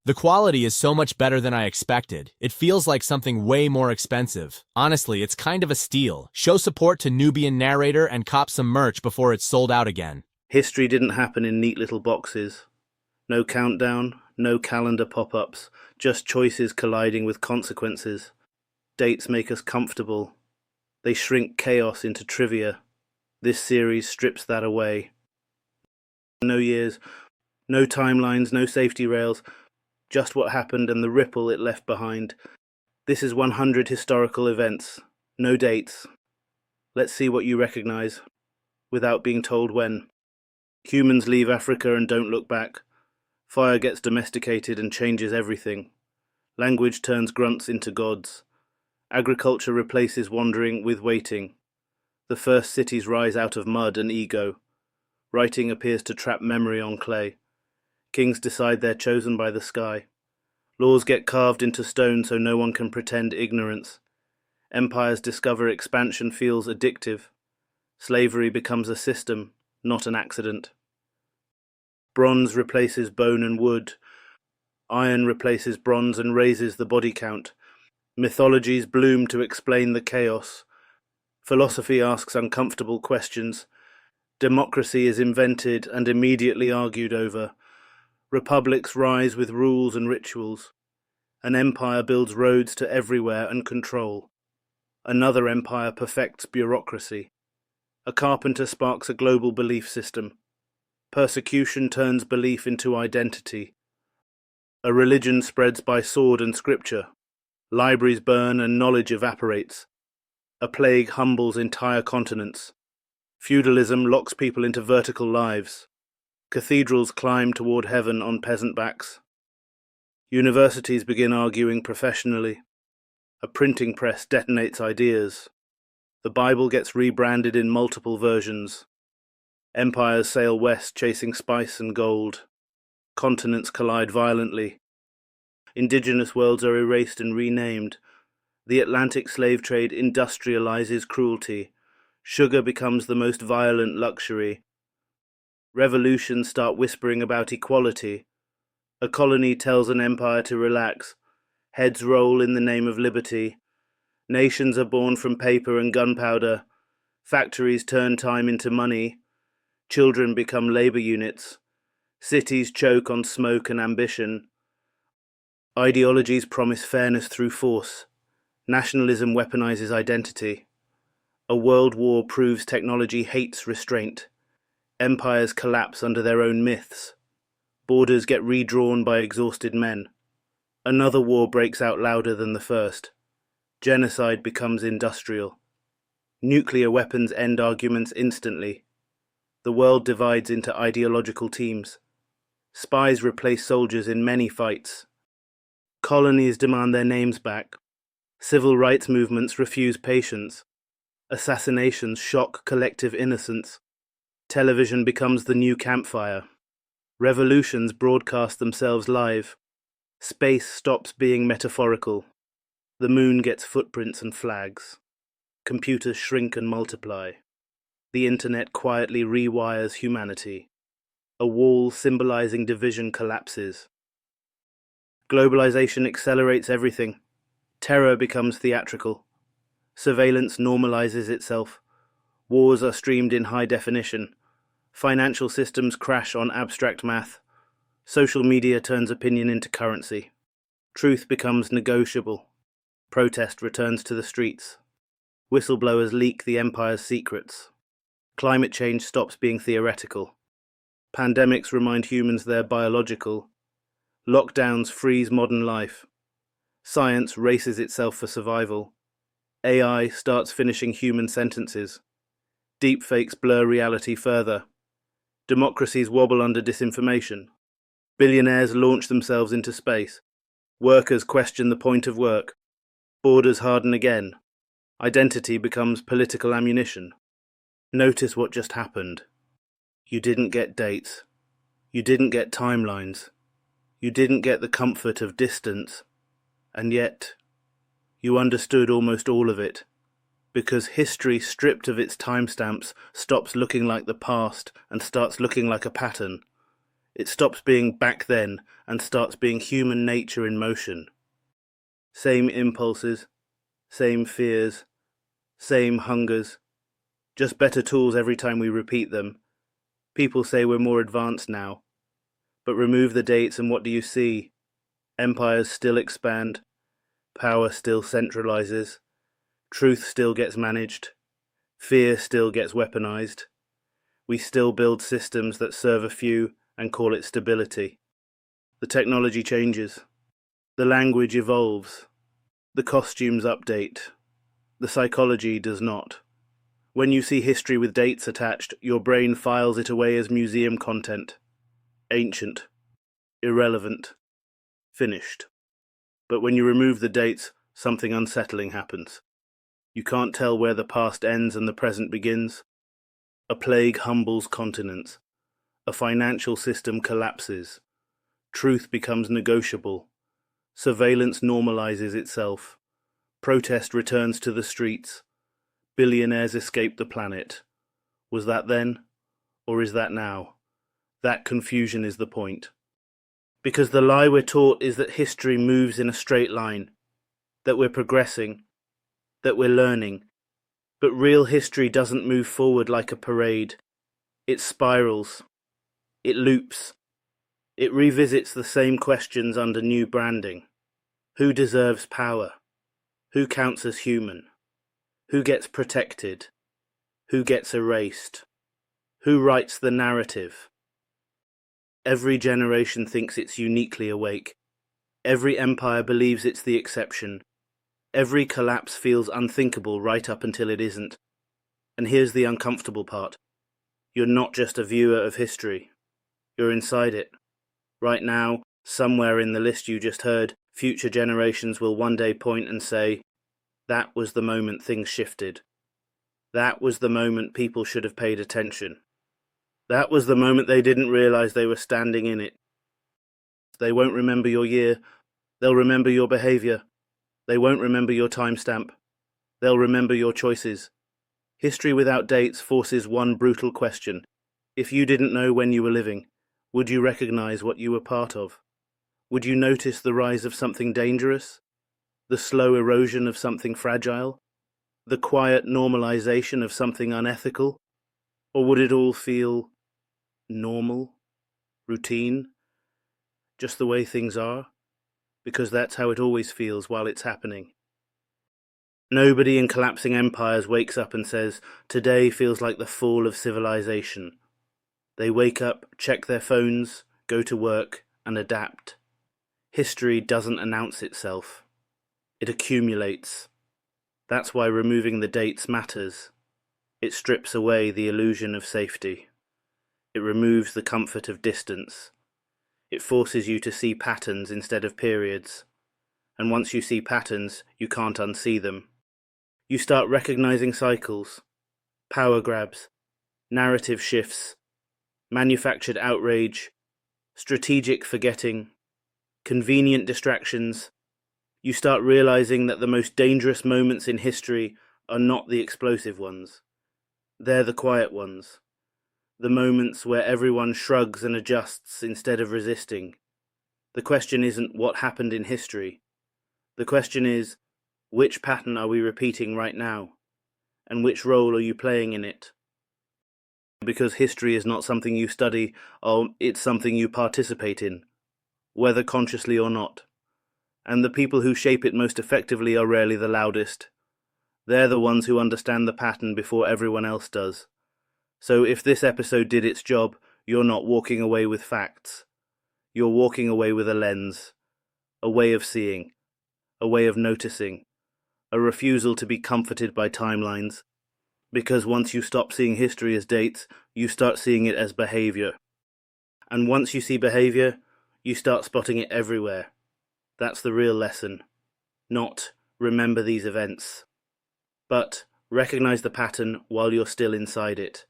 The quality is so much better than I expected. It feels like something way more expensive. Honestly, it's kind of a steal. Show support to Nubian Narrator and cop some merch before it's sold out again. History didn't happen in neat little boxes. No countdown, no calendar pop-ups, just choices colliding with consequences. Dates make us comfortable. They shrink chaos into trivia. This series strips that away. No years, no timelines, no safety rails, just what happened and the ripple it left behind. This is 100 historical events, no dates. Let's see what you recognize, without being told when. Humans leave Africa and don't look back. Fire gets domesticated and changes everything. Language turns grunts into gods. Agriculture replaces wandering with waiting. The first cities rise out of mud and ego. Writing appears to trap memory on clay. Kings decide they're chosen by the sky. Laws get carved into stone so no one can pretend ignorance. Empires discover expansion feels addictive. Slavery becomes a system, not an accident. Bronze replaces bone and wood. Iron replaces bronze and raises the body count. Mythologies bloom to explain the chaos. Philosophy asks uncomfortable questions. Democracy is invented and immediately argued over. Republics rise with rules and rituals. An empire builds roads to everywhere and control. Another empire perfects bureaucracy. A carpenter sparks a global belief system. Persecution turns belief into identity. A religion spreads by sword and scripture. Libraries burn and knowledge evaporates. A plague humbles entire continents. Feudalism locks people into vertical lives. Cathedrals climb toward heaven on peasant backs. Universities begin arguing professionally. A printing press detonates ideas. The Bible gets rebranded in multiple versions. Empires sail west chasing spice and gold. Continents collide violently. Indigenous worlds are erased and renamed. The Atlantic slave trade industrializes cruelty. Sugar becomes the most violent luxury. Revolutions start whispering about equality. A colony tells an empire to relax. Heads roll in the name of liberty. Nations are born from paper and gunpowder. Factories turn time into money. Children become labor units. Cities choke on smoke and ambition. Ideologies promise fairness through force. Nationalism weaponizes identity. A world war proves technology hates restraint. Empires collapse under their own myths. Borders get redrawn by exhausted men. Another war breaks out louder than the first. Genocide becomes industrial. Nuclear weapons end arguments instantly. The world divides into ideological teams. Spies replace soldiers in many fights. Colonies demand their names back. Civil rights movements refuse patience. Assassinations shock collective innocence. Television becomes the new campfire. Revolutions broadcast themselves live. Space stops being metaphorical. The moon gets footprints and flags. Computers shrink and multiply. The internet quietly rewires humanity. A wall symbolizing division collapses. Globalization accelerates everything. Terror becomes theatrical. Surveillance normalizes itself. Wars are streamed in high definition. Financial systems crash on abstract math. Social media turns opinion into currency. Truth becomes negotiable. Protest returns to the streets. Whistleblowers leak the empire's secrets. Climate change stops being theoretical. Pandemics remind humans they're biological. Lockdowns freeze modern life. Science races itself for survival. AI starts finishing human sentences. Deepfakes blur reality further. Democracies wobble under disinformation. Billionaires launch themselves into space. Workers question the point of work. Borders harden again. Identity becomes political ammunition. Notice what just happened. You didn't get dates. You didn't get timelines. You didn't get the comfort of distance. And yet, you understood almost all of it. Because history stripped of its timestamps stops looking like the past and starts looking like a pattern. It stops being back then and starts being human nature in motion. Same impulses, same fears, same hungers, just better tools every time we repeat them. People say we're more advanced now. But remove the dates and what do you see? Empires still expand, power still centralizes, truth still gets managed, fear still gets weaponized. We still build systems that serve a few and call it stability. The technology changes, the language evolves, the costumes update, the psychology does not. When you see history with dates attached, your brain files it away as museum content. Ancient, irrelevant, finished. But when you remove the dates, something unsettling happens. You can't tell where the past ends and the present begins. A plague humbles continents. A financial system collapses. Truth becomes negotiable. Surveillance normalizes itself. Protest returns to the streets. Billionaires escape the planet. Was that then? Or is that now? That confusion is the point. Because the lie we're taught is that history moves in a straight line, that we're progressing, that we're learning. But real history doesn't move forward like a parade. It spirals. It loops. It revisits the same questions under new branding. Who deserves power? Who counts as human? Who gets protected? Who gets erased? Who writes the narrative? Every generation thinks it's uniquely awake. Every empire believes it's the exception. Every collapse feels unthinkable right up until it isn't. And here's the uncomfortable part. You're not just a viewer of history. You're inside it. Right now, somewhere in the list you just heard, future generations will one day point and say, that was the moment things shifted. That was the moment people should have paid attention. That was the moment they didn't realize they were standing in it. They won't remember your year. They'll remember your behavior. They won't remember your timestamp. They'll remember your choices. History without dates forces one brutal question. If you didn't know when you were living, would you recognize what you were part of? Would you notice the rise of something dangerous? The slow erosion of something fragile? The quiet normalization of something unethical? Or would it all feel normal? Routine? Just the way things are? Because that's how it always feels while it's happening. Nobody in collapsing empires wakes up and says, today feels like the fall of civilization. They wake up, check their phones, go to work, and adapt. History doesn't announce itself. It accumulates. That's why removing the dates matters. It strips away the illusion of safety. It removes the comfort of distance. It forces you to see patterns instead of periods. And once you see patterns, you can't unsee them. You start recognizing cycles, power grabs, narrative shifts, manufactured outrage, strategic forgetting, convenient distractions. You start realizing that the most dangerous moments in history are not the explosive ones. They're the quiet ones. The moments where everyone shrugs and adjusts instead of resisting. The question isn't what happened in history. The question is, which pattern are we repeating right now? And which role are you playing in it? Because history is not something you study, it's something you participate in, whether consciously or not. And the people who shape it most effectively are rarely the loudest. They're the ones who understand the pattern before everyone else does. So if this episode did its job, you're not walking away with facts. You're walking away with a lens, a way of seeing, a way of noticing, a refusal to be comforted by timelines. Because once you stop seeing history as dates, you start seeing it as behaviour. And once you see behaviour, you start spotting it everywhere. That's the real lesson. Not remember these events, but recognize the pattern while you're still inside it.